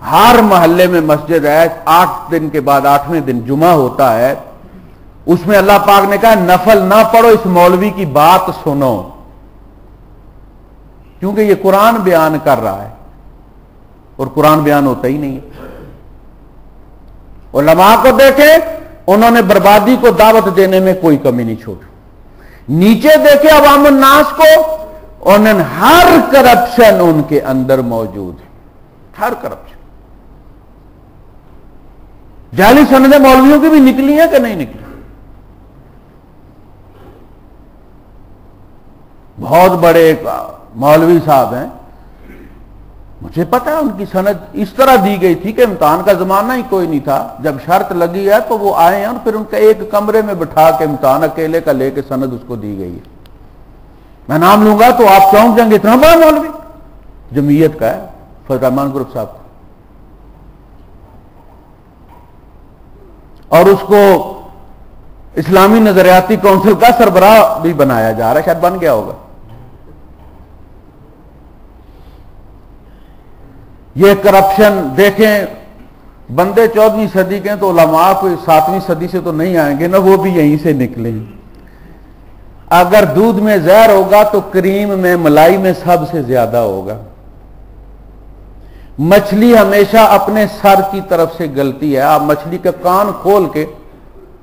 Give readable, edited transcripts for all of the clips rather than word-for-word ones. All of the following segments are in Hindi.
हर मोहल्ले में मस्जिद है, 8 दिन के बाद 8वें दिन जुमा होता है, उसमें अल्लाह पाक ने कहा नफल ना पढ़ो, इस मौलवी की बात सुनो, क्योंकि ये कुरान बयान कर रहा है और कुरान बयान होता ही नहीं है। उलमा को देखे, उन्होंने बर्बादी को दावत देने में कोई कमी नहीं छोड़ी। नीचे देखे अवामुन नास को, उन्होंने हर करप्शन उनके अंदर मौजूद है, हर करप्शन। जाली सनदें मौलवियों की भी निकली है कि नहीं निकली? बहुत बड़े मौलवी साहब हैं, मुझे पता है उनकी सनद इस तरह दी गई थी कि इम्तिहान का जमाना ही कोई नहीं था, जब शर्त लगी है तो वो आए हैं और फिर उनका एक कमरे में बिठा के इम्तिहान अकेले का लेके सनद उसको दी गई है। मैं नाम लूंगा तो आप चौंक जाएंगे, इतना बड़ा मौलवी, जमीयत का है, फजल रहमान ग्रुप साहब का, और उसको इस्लामी नजरियाती काउंसिल का सरबराह भी बनाया जा रहा है, शायद बन गया होगा। ये करप्शन देखें, बंदे 14वीं सदी के तो उलमा कोई 7वीं सदी से तो नहीं आएंगे ना, वो भी यहीं से निकले। अगर दूध में जहर होगा तो क्रीम में, मलाई में सबसे ज्यादा होगा। मछली हमेशा अपने सर की तरफ से गलती है। आप मछली का कान खोल के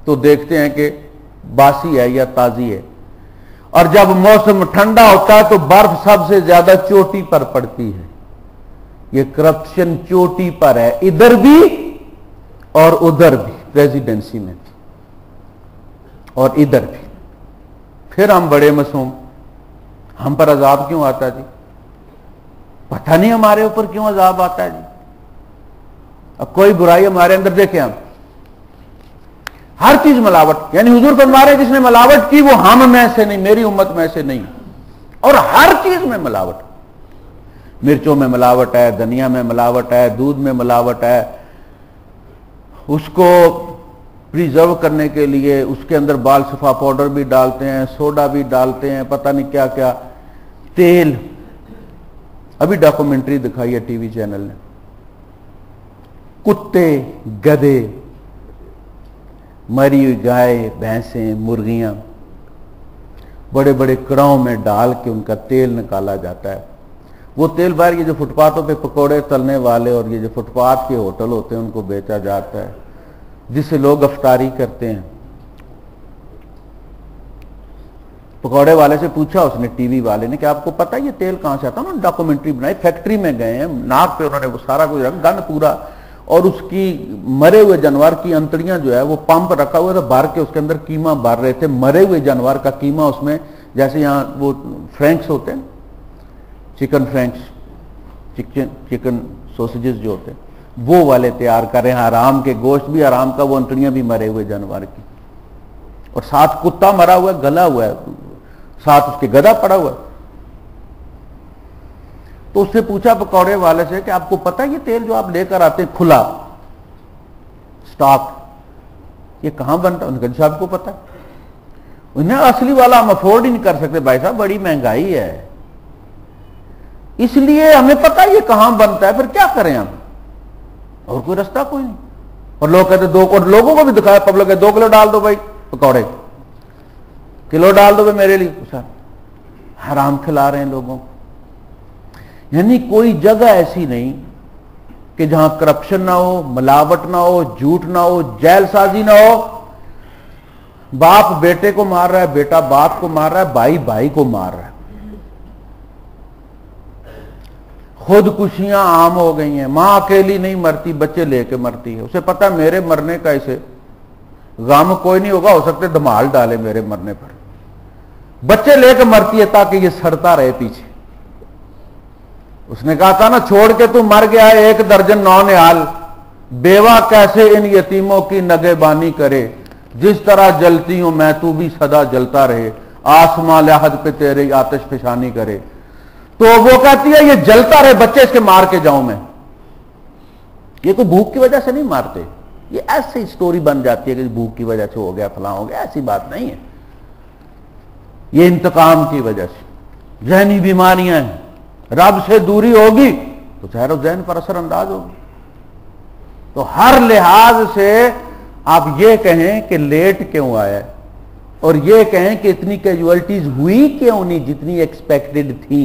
तो देखते हैं कि बासी है या ताजी है, और जब मौसम ठंडा होता है तो बर्फ सबसे ज्यादा चोटी पर पड़ती है। ये करप्शन चोटी पर है, इधर भी और उधर भी, प्रेसिडेंसी में भी और इधर भी। फिर हम बड़े मासूम, हम पर अजाब क्यों आता जी? पता नहीं हमारे ऊपर क्यों अजाब आता है जी। अब कोई बुराई हमारे अंदर देखें, हम हर चीज मिलावट, यानी हुजूर फरमा रहे जिसने मिलावट की वो हम में से नहीं, मेरी उम्मत में से नहीं। और हर चीज में मिलावट, मिर्चों में मिलावट है, धनिया में मिलावट है, दूध में मिलावट है, उसको प्रिजर्व करने के लिए उसके अंदर बाल सफा पाउडर भी डालते हैं, सोडा भी डालते हैं, पता नहीं क्या क्या, तेल। अभी डॉक्यूमेंट्री दिखाई है टीवी चैनल ने, कुत्ते, गधे, मरी हुई गाय, भैंसें, मुर्गियां बड़े बड़े कड़ाहों में डाल के उनका तेल निकाला जाता है। वो तेल बाहर ये जो फुटपाथों पे पकोड़े तलने वाले और ये जो फुटपाथ के होटल होते हैं उनको बेचा जाता है, जिससे लोग अफ्तारी करते हैं। पकौड़े वाले से पूछा उसने, टीवी वाले ने, कि आपको पता है ये तेल कहां से आता है? उन्होंने डॉक्यूमेंट्री बनाई, फैक्ट्री में गए हैं, नाक पे उन्होंने वो सारा कुछ रखा, गन पूरा, और उसकी मरे हुए जानवर की अंतड़ियां जो है वो पंप रखा हुआ था, भर के उसके अंदर कीमा भर रहे थे, मरे हुए जानवर का कीमा उसमें, जैसे यहाँ वो फ्रैंक्स होते हैं, चिकन फ्रैंक्स, चिकन सोसेजेस जो होते हैं, वो वाले तैयार कर रहे हैं। हराम के गोश्त भी हराम का, वो अंतड़ियां भी मरे हुए जानवर की, और साथ कुत्ता मरा हुआ है, गला हुआ है, साथ उसके गधा पड़ा हुआ है। तो उससे पूछा पकौड़े वाले से कि आपको पता है ये तेल जो आप लेकर आते हैं खुला स्टॉक, ये कहां बनता है? उन्होंने कहा साहब को पता है। उन्हें असली वाला हम अफोर्ड ही नहीं कर सकते भाई साहब, बड़ी महंगाई है, इसलिए हमें पता है ये कहां बनता है, फिर क्या करें हम, और कोई रास्ता कोई नहीं। और लोग कहते दो, और लोगों को भी दिखाया पब्लिक है, 2 किलो डाल दो भाई पकौड़े, किलो डाल दो भाई मेरे लिए, सर हराम खिला रहे हैं लोगों को। यानी कोई जगह ऐसी नहीं कि जहां करप्शन ना हो, मिलावट ना हो, झूठ ना हो, जेलसाजी ना हो। बाप बेटे को मार रहा है, बेटा बाप को मार रहा है, भाई भाई को मार रहा है, खुदकुशियां आम हो गई हैं। मां अकेली नहीं मरती, बच्चे लेके मरती है, उसे पता मेरे मरने का इसे गम कोई नहीं होगा, हो सकते धमाल डाले मेरे मरने पर, बच्चे लेके मरती है ताकि ये सड़ता रहे पीछे। उसने कहा था ना, छोड़ के तू मर गया है 1 दर्जन नौनिहाल, बेवा कैसे इन यतीमों की नगेबानी करे, जिस तरह जलती हूं मैं तू भी सदा जलता रहे, आसमां लहद पे तेरे आतिश फिशानी करे। तो वो कहती है ये जलता रहे, बच्चे इसके मार के जाऊं मैं। ये कोई भूख की वजह से नहीं मारते, ये ऐसी स्टोरी बन जाती है कि भूख की वजह से हो गया, फलां हो गया, ऐसी बात नहीं है। ये इंतकाम की वजह से जहनी बीमारियां हैं, रब से दूरी होगी तो चाहे जहन पर असर अंदाज होगी। तो हर लिहाज से आप ये कहें कि लेट क्यों आया और ये कहें कि इतनी कैजुअलिटीज हुई क्यों नहीं जितनी एक्सपेक्टेड थी।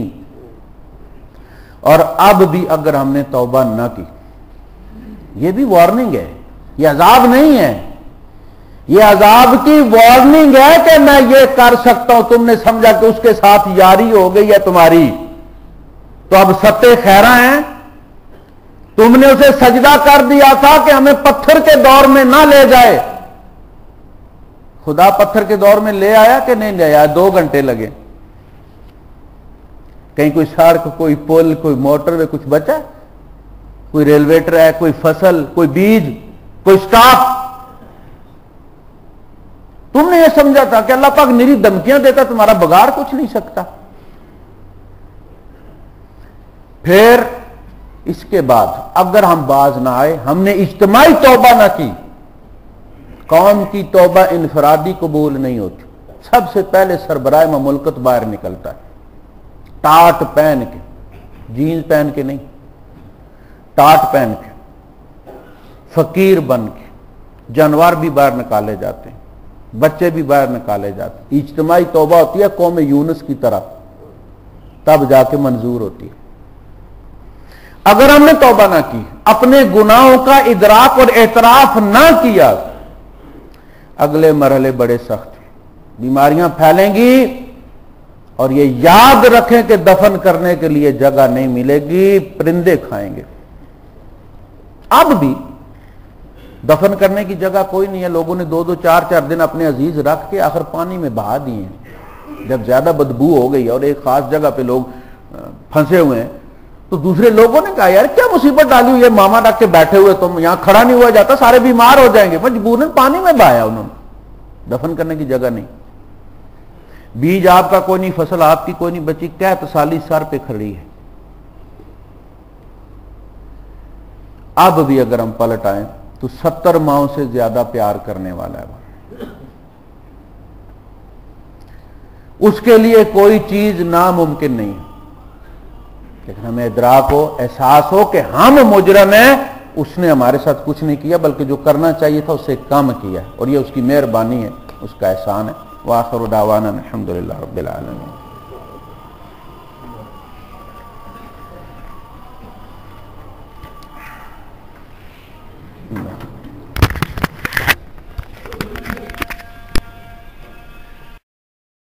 और अब भी अगर हमने तौबा ना की, ये भी वार्निंग है, ये अजाब नहीं है, ये अजाब की वार्निंग है कि मैं ये कर सकता हूं। तुमने समझा कि उसके साथ यारी हो गई है तुम्हारी, तो अब सत्ते खैरा हैं। तुमने उसे सजदा कर दिया था कि हमें पत्थर के दौर में ना ले जाए, खुदा पत्थर के दौर में ले आया कि नहीं ले आया? 2 घंटे लगे। कहीं कोई सड़क, कोई पुल, कोई मोटरवे कुछ बचा? कोई रेलवे ट्रैक, कोई फसल, कोई बीज, कोई स्टाफ? तुमने यह समझा था कि अल्लाह पाक निरी धमकियां देता, तुम्हारा बगाड़ कुछ नहीं सकता। फिर इसके बाद अगर हम बाज ना आए, हमने इज्तिमाई तौबा ना की, कौम की तौबा इनफरादी कबूल नहीं होती। सबसे पहले सरबराह ममुल्कत बाहर निकलता है, टाट पहन के, जीन्स पहन के नहीं, टाट पहन के, फकीर बन के। जानवर भी बाहर निकाले जाते हैं, बच्चे भी बाहर निकाले जाते हैं। इज्तिमाई तौबा होती है कौम यूनुस की तरह, तब जाके मंजूर होती है। अगर हमने तौबा ना की, अपने गुनाहों का इदराक और एतराफ ना किया, अगले मरहले बड़े सख्त हैं, बीमारियां फैलेंगी। और ये याद रखें कि दफन करने के लिए जगह नहीं मिलेगी, परिंदे खाएंगे। अब भी दफन करने की जगह कोई नहीं है। लोगों ने 2-2, 4-4 दिन अपने अजीज रख के आखिर पानी में बहा दिए हैं। जब ज्यादा बदबू हो गई और एक खास जगह पे लोग फंसे हुए हैं, तो दूसरे लोगों ने कहा यार क्या मुसीबत डाली हुई है, मामा रख के बैठे हुए, तुम यहां खड़ा नहीं हुआ जाता, सारे बीमार हो जाएंगे। मजबूरन पानी में बहाया उन्होंने, दफन करने की जगह नहीं। बीज आपका कोई नहीं, फसल आपकी कोई नहीं बची, क्या तसाली सर पे खड़ी है। अब भी अगर हम पलट आए तो 70 माओं से ज्यादा प्यार करने वाला है। उसके लिए कोई चीज नामुमकिन नहीं है। लेकिन हमें इदराक हो, एहसास हो कि हम मुजरम हैं, उसने हमारे साथ कुछ नहीं किया बल्कि जो करना चाहिए था उससे कम किया, और ये उसकी मेहरबानी है, उसका एहसान है। वाखिर दावाना अल्हम्दुलिल्लाह रब्बिल आलमीन।